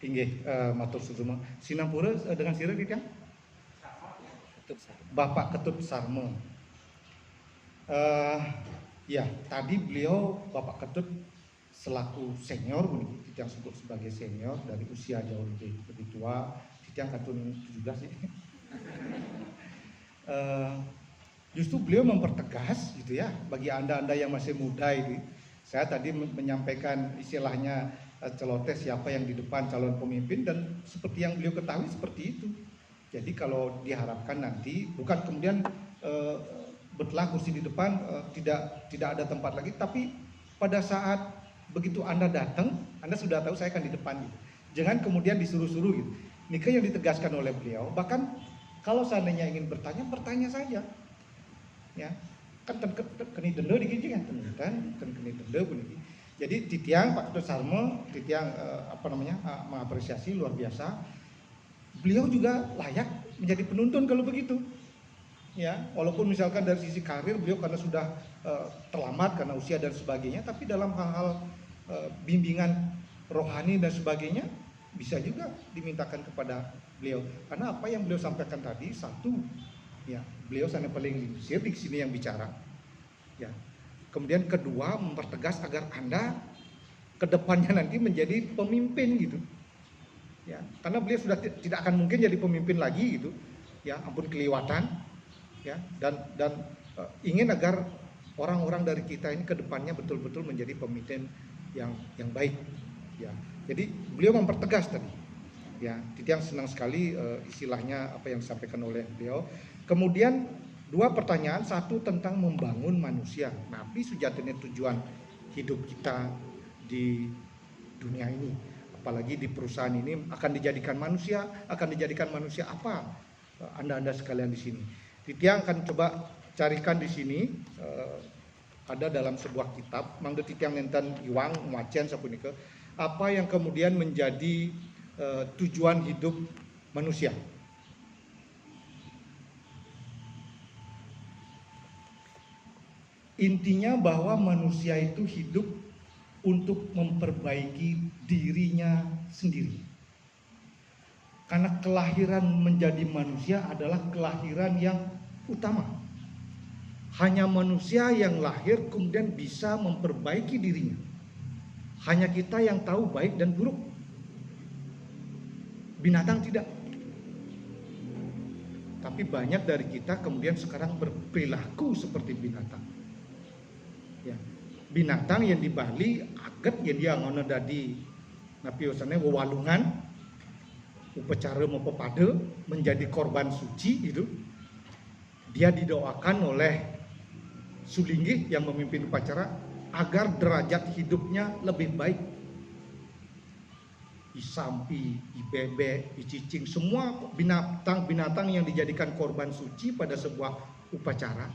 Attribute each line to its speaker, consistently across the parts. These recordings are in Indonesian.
Speaker 1: Inggih, matur suwun. Sinampura dengan sira Ditang? Bapak Ketut Sarmo. Ya, tadi beliau Bapak Ketut selaku senior, yang sebut sebagai senior dari usia jauh lebih tua, yang katun 17 sih. Justru beliau mempertegas gitu ya bagi anda yang masih muda ini. Saya tadi menyampaikan istilahnya celoteh siapa yang di depan calon pemimpin, dan seperti yang beliau ketahui seperti itu. Jadi kalau diharapkan nanti bukan kemudian betelah kursi di depan tidak ada tempat lagi, tapi pada saat begitu anda datang, anda sudah tahu saya akan di depan gitu. Jangan kemudian disuruh-suruh gitu. Ini yang ditegaskan oleh beliau. Bahkan kalau seandainya ingin bertanya saja. Ya, kan keni denda dikit kan keni denda bunyi. Jadi titiang Pak Ketut Sarmo, titiang mengapresiasi luar biasa. Beliau juga layak menjadi penuntun kalau begitu. Ya, walaupun misalkan dari sisi karir beliau karena sudah terlambat karena usia dan sebagainya, tapi dalam hal-hal bimbingan rohani dan sebagainya bisa juga dimintakan kepada beliau. Karena apa yang beliau sampaikan tadi, satu, ya, beliau sana paling linsir di sini yang bicara. Ya. Kemudian kedua, mempertegas agar Anda kedepannya nanti menjadi pemimpin gitu. Ya, karena beliau sudah tidak akan mungkin jadi pemimpin lagi gitu. Ya, ampun keliwatan. Ya, dan ingin agar orang-orang dari kita ini kedepannya betul-betul menjadi pemimpin yang baik. Ya, jadi beliau mempertegas tadi. Ya, Titiang senang sekali istilahnya apa yang disampaikan oleh beliau. Kemudian dua pertanyaan, satu tentang membangun manusia. Nabi sejatinya tujuan hidup kita di dunia ini, apalagi di perusahaan ini akan dijadikan manusia apa? Anda sekalian di sini. Titiang akan coba carikan di sini ada dalam sebuah kitab, mangga Titiang nenten iwang macen sapunika, apa yang kemudian menjadi tujuan hidup manusia. Intinya bahwa manusia itu hidup untuk memperbaiki dirinya sendiri. Karena kelahiran menjadi manusia adalah kelahiran yang utama. Hanya manusia yang lahir kemudian bisa memperbaiki dirinya. Hanya kita yang tahu baik dan buruk. Binatang tidak. Tapi banyak dari kita kemudian sekarang berperilaku seperti binatang. Ya, binatang yang di Bali aget yang dia ngono dadi napi usane wewalungan upacara mau pepada menjadi korban suci itu. Dia didoakan oleh Sulinggih yang memimpin upacara agar derajat hidupnya lebih baik. Isampi, ibebek, icicing, semua binatang-binatang yang dijadikan korban suci pada sebuah upacara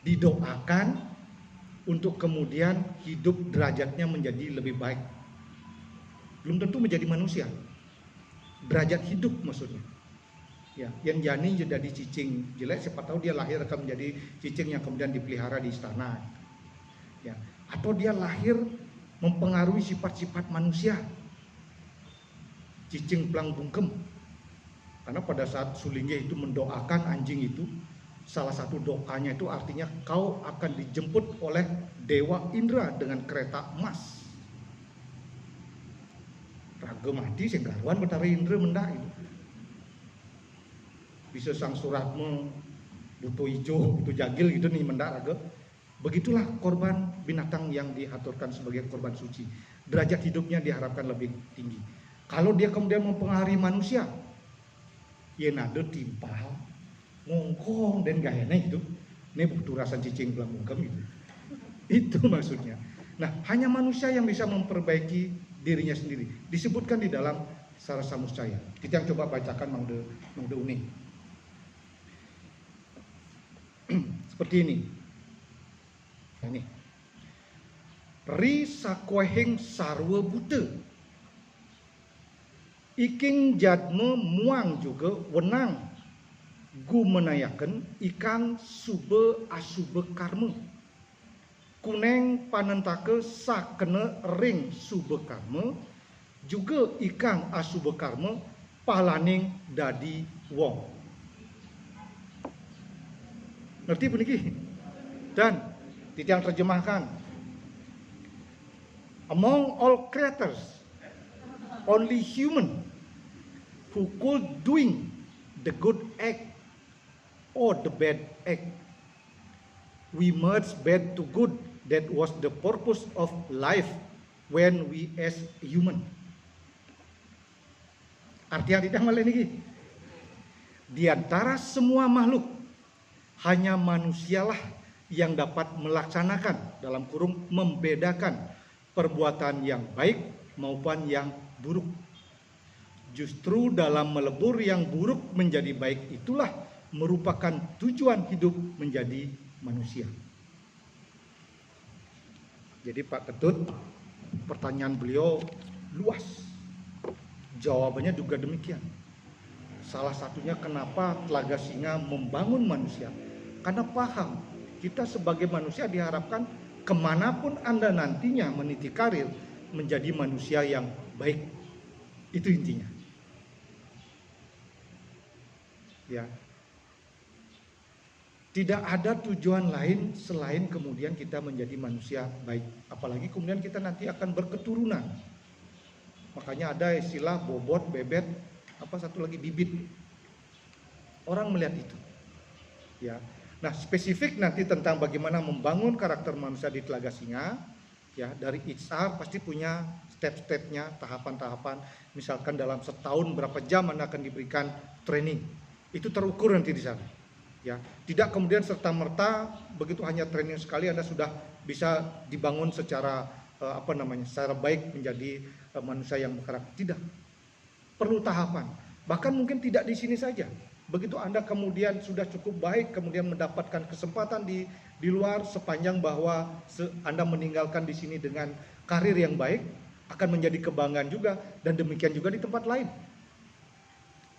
Speaker 1: didoakan untuk kemudian hidup derajatnya menjadi lebih baik. Belum tentu menjadi manusia. Derajat hidup maksudnya. Ya, yang jani jadi cicing jelek, siapa tahu dia lahir akan menjadi cicing yang kemudian dipelihara di istana. Ya, atau dia lahir mempengaruhi sifat-sifat manusia. Cicing pelang bungkem. Karena pada saat Sulinggih itu mendoakan anjing itu, salah satu doanya itu artinya kau akan dijemput oleh Dewa Indra dengan kereta emas. Raga mati senggaruan betara Indra mendak itu. Bisa sang suratmu butuh hijau, butuh jagil gitu nih mendak raga. Begitulah korban binatang yang diaturkan sebagai korban suci. Derajat hidupnya diharapkan lebih tinggi. Kalau dia kemudian mempengaruhi manusia, ya nado timpal, ngongkong dan gayanya itu, ini butuh rasa cicing pelang bungkem itu. Itu maksudnya. Nah, hanya manusia yang bisa memperbaiki dirinya sendiri. Disebutkan di dalam Sarasa Muscaya. Kita yang coba bacakan Mangde Uning. Seperti ini. Nah, ini. Ri sakwehing sarwa buta. Iking jadme muang juga wenang gu menayaken ikang sube asube karma. Kuneng panentake sakene ring sube karma juga ikang asu bekarma palaning dadi wong. Ngerti puniki? Dan titiang terjemahkan, among all creatures only human who could doing the good act or the bad act. We merge bad to good. That was the purpose of life when we as human. Artinya tidak malah ini. Di antara semua makhluk, hanya manusialah yang dapat melaksanakan, dalam kurung membedakan perbuatan yang baik maupun yang buruk. Justru dalam melebur yang buruk menjadi baik itulah merupakan tujuan hidup menjadi manusia. Jadi Pak Ketut, pertanyaan beliau luas. Jawabannya juga demikian. Salah satunya kenapa Telaga Singa membangun manusia. Karena paham, kita sebagai manusia diharapkan kemanapun Anda nantinya meniti karir, menjadi manusia yang baik. Itu intinya. Ya. Tidak ada tujuan lain selain kemudian kita menjadi manusia baik. Apalagi kemudian kita nanti akan berketurunan. Makanya ada istilah bobot, bebet, apa satu lagi bibit. Orang melihat itu. Ya. Nah, spesifik nanti tentang bagaimana membangun karakter manusia di Telaga Singa, ya, dari HR pasti punya step-stepnya, tahapan-tahapan. Misalkan dalam setahun berapa jam Anda akan diberikan training. Itu terukur nanti di sana. Ya, tidak kemudian serta-merta begitu hanya training sekali Anda sudah bisa dibangun secara secara baik menjadi manusia yang berkarakter. Tidak. Perlu tahapan. Bahkan mungkin tidak di sini saja. Begitu Anda kemudian sudah cukup baik, kemudian mendapatkan kesempatan di luar, sepanjang bahwa Anda meninggalkan di sini dengan karir yang baik, akan menjadi kebanggaan juga, dan demikian juga di tempat lain.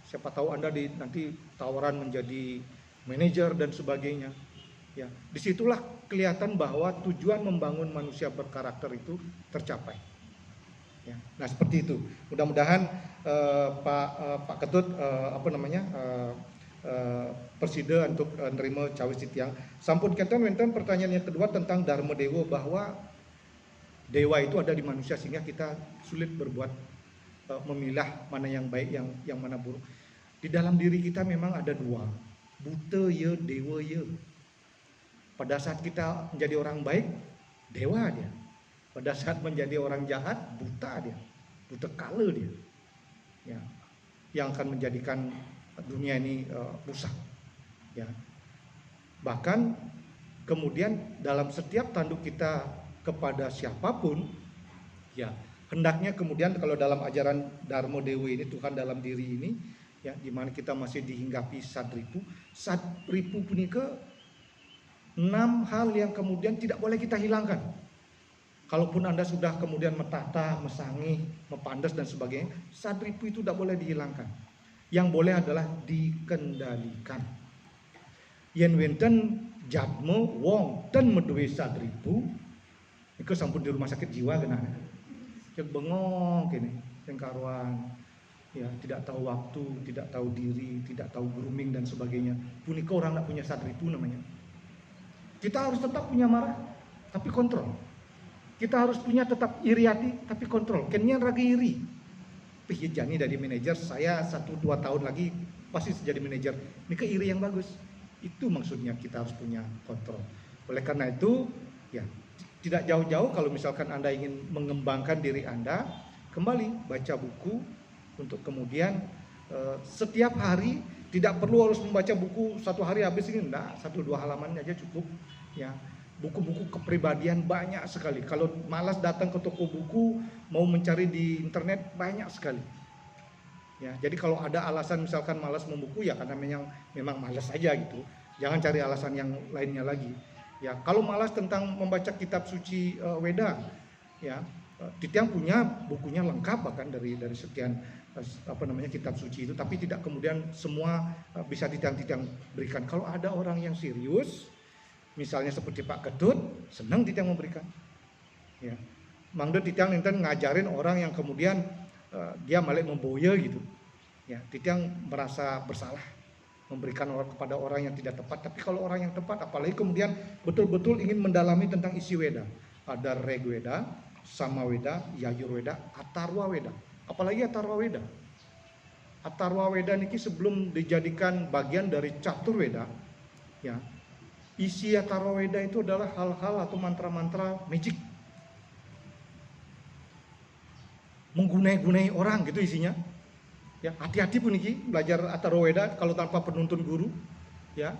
Speaker 1: Siapa tahu Anda nanti tawaran menjadi manajer dan sebagainya. Ya, disitulah kelihatan bahwa tujuan membangun manusia berkarakter itu tercapai. Ya, nah seperti itu. Mudah-mudahan Pak Ketut persida untuk nerima cawis titiang. Sampun kenten pertanyaan yang kedua tentang Dharma Dewa, bahwa dewa itu ada di manusia sehingga kita sulit berbuat memilah mana yang baik, yang mana buruk. Di dalam diri kita memang ada dua, buta ya, dewa ya. Pada saat kita menjadi orang baik, dewa dia. Pada saat menjadi orang jahat, buta dia, buta kala dia. Ya, yang akan menjadikan dunia ini rusak. Ya. Bahkan kemudian dalam setiap tanduk kita kepada siapapun, ya hendaknya kemudian kalau dalam ajaran Dharma Dewa ini, Tuhan dalam diri ini, ya di mana kita masih dihinggapi sadripu punika 6 hal yang kemudian tidak boleh kita hilangkan. Kalaupun Anda sudah kemudian metata, mesangih, mepandas dan sebagainya, sadripu itu tidak boleh dihilangkan. Yang boleh adalah dikendalikan. Yen wenten jadmo wong ten meduwe sadripu, itu sampun di rumah sakit jiwa kena. Yang bengong kene, yang karuan, ya tidak tahu waktu, tidak tahu diri, tidak tahu grooming dan sebagainya. Punika orang tidak punya sadripu namanya. Kita harus tetap punya marah, tapi kontrol. Kita harus punya tetap iri hati, tapi kontrol. Kenyan ragi iri. Pih jani dari manajer, saya 1-2 tahun lagi pasti jadi manajer. Ini ke iri yang bagus. Itu maksudnya kita harus punya kontrol. Oleh karena itu, ya tidak jauh-jauh kalau misalkan Anda ingin mengembangkan diri Anda, kembali baca buku untuk kemudian setiap hari. Tidak perlu harus membaca buku 1 hari habis ini, enggak, 1-2 halaman aja cukup. Ya, buku-buku kepribadian banyak sekali. Kalau malas datang ke toko buku, mau mencari di internet banyak sekali. Ya, jadi kalau ada alasan misalkan malas membuku, ya karena memang malas aja gitu. Jangan cari alasan yang lainnya lagi. Ya, kalau malas tentang membaca kitab suci Weda, ya Titiang punya bukunya lengkap bahkan dari sekian kitab suci itu, tapi tidak kemudian semua bisa Titiang berikan. Kalau ada orang yang serius, misalnya seperti Pak Ketut, senang Titiang memberikan. Ya, mangdo Titiang enten ngajarin orang yang kemudian dia malah memboya gitu. Ya, Titiang merasa bersalah memberikan kepada orang yang tidak tepat. Tapi kalau orang yang tepat, apalagi kemudian betul-betul ingin mendalami tentang isi Weda, ada Reg Weda, Sama Weda, Yayur Weda, Atharwa Weda. Apalagi Atharwa Weda. Atharwa Weda niki sebelum dijadikan bagian dari Catur Weda, ya, isi Atharwa Weda itu adalah hal-hal atau mantra-mantra magic, menggunai-gunai orang gitu isinya. Ya, hati-hati pun niki belajar Atharwa Weda kalau tanpa penuntun guru, ya.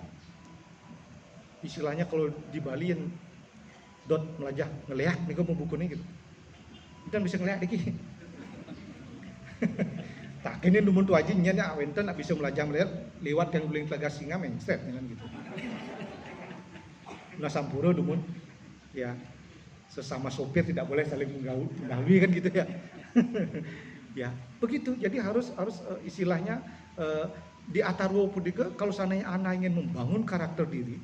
Speaker 1: Istilahnya kalau di Bali yang dot melajah ngelihat nih mau buku nih gitu. Kita bisa ngelihat niki. Tak kini numun tu aja nyanya awenten bisa melajah melihat lewat yang guling telaga singa mainstream dengan gitu. Nah sampuro dumun, ya, sesama sopir tidak boleh saling mendahului kan gitu ya. Ya, begitu. Jadi harus istilahnya di Atharwa Pudika kalau seandainya Anda ingin membangun karakter diri,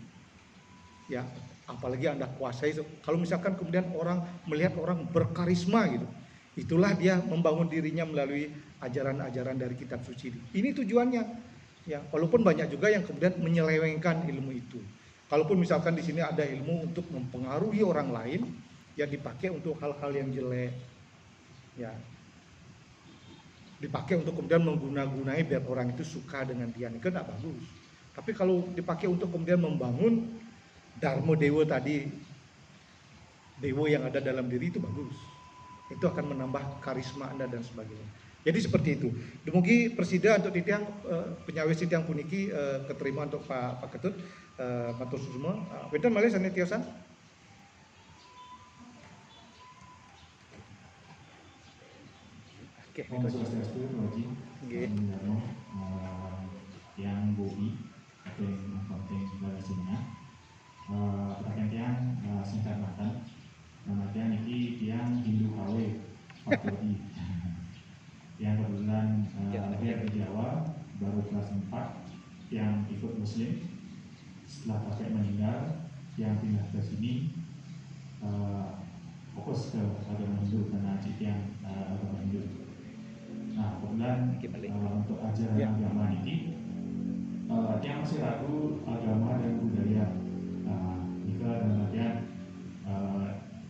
Speaker 1: ya, apalagi Anda kuasai. Kalau misalkan kemudian orang melihat orang berkarisma gitu, itulah dia membangun dirinya melalui ajaran-ajaran dari kitab suci. Ini tujuannya. Ya, walaupun banyak juga yang kemudian menyelewengkan ilmu itu. Kalaupun misalkan di sini ada ilmu untuk mempengaruhi orang lain, yang dipakai untuk hal-hal yang jelek, ya, dipakai untuk kemudian mengguna-gunai biar orang itu suka dengan dia, itu tidak bagus. Tapi kalau dipakai untuk kemudian membangun Dharma Dewa tadi, dewa yang ada dalam diri, itu bagus. Itu akan menambah karisma Anda dan sebagainya. Jadi seperti itu. Dumugi persida untuk Titiang penyawis Titiang puniki keterima untuk Pak Ketut matur semua. Wenten malih sane tiosan. Oke,
Speaker 2: Om Swastiastu, Roji, yang Bobi, atau yang penting bahasanya, perhatian singkat makan, namanya ini yang Hindu KW, Pak Bobi, yang kebetulan lahir di Jawa, baru kelas 4, yang ikut Muslim, setelah kakek meninggal, yang pindah ke sini, fokus ke agama Hindu karena cik yang agama Hindu. Nah, kemudian untuk ajaran agama ini, yang masih ragu agama dan budaya. Jika dalam artian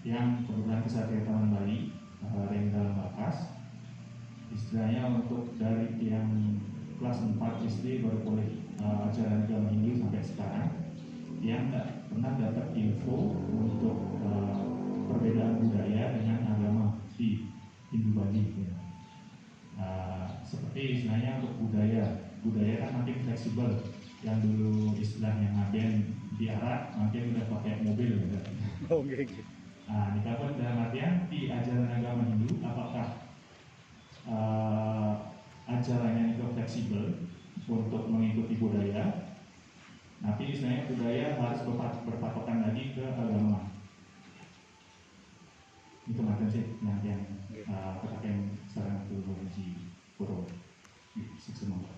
Speaker 2: yang kebetulan Kesatria Taman Bali, Renggal Bakas, istilahnya untuk dari yang kelas 4 SD baru boleh ajaran agama Hindu sampai sekarang, yang tidak pernah dapat info untuk perbedaan budaya dengan agama di Hindu Bali. Seperti istilahnya untuk budaya kan makin fleksibel. Yang dulu istilahnya ngaben di Arab, makin udah pakai mobil gitu.
Speaker 1: Oh, gitu.
Speaker 2: Nah, dikatakan dalam artian di ajaran agama Hindu, apakah ajarannya itu fleksibel untuk mengikuti budaya? Tapi istilahnya budaya harus berpatokan lagi ke agama. Itu macam sih yang katakan sekarang itu Roji Puro semua.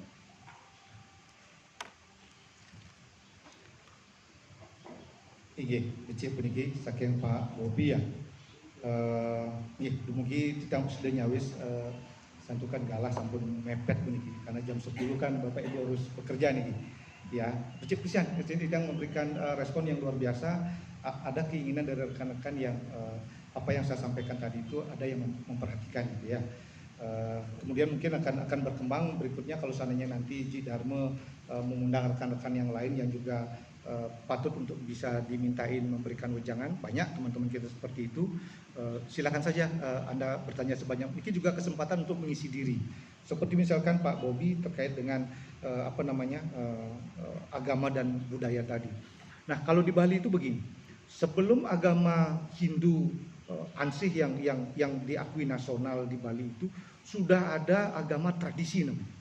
Speaker 1: Iya, becik puniki saking Pak Bobi ya. Dumugi kita sudah nyawis santukan galah sampun mepet puniki karena jam 10 kan Bapak Ibu harus bekerja nih. Ya, becik pisan kita memberikan respon yang luar biasa. Ada keinginan dari rekan-rekan yang apa yang saya sampaikan tadi itu ada yang memperhatikan gitu ya. Kemudian mungkin akan berkembang berikutnya kalau seandainya nanti Ji Dharma mengundang rekan-rekan yang lain yang juga patut untuk bisa dimintain memberikan wejangan. Banyak teman-teman kita seperti itu. Silakan saja Anda bertanya sebanyak. Ini juga kesempatan untuk mengisi diri. Seperti misalkan Pak Bobi terkait dengan agama dan budaya tadi. Nah, kalau di Bali itu begini. Sebelum agama Hindu ansih yang diakui nasional di Bali itu sudah ada agama tradisi namanya.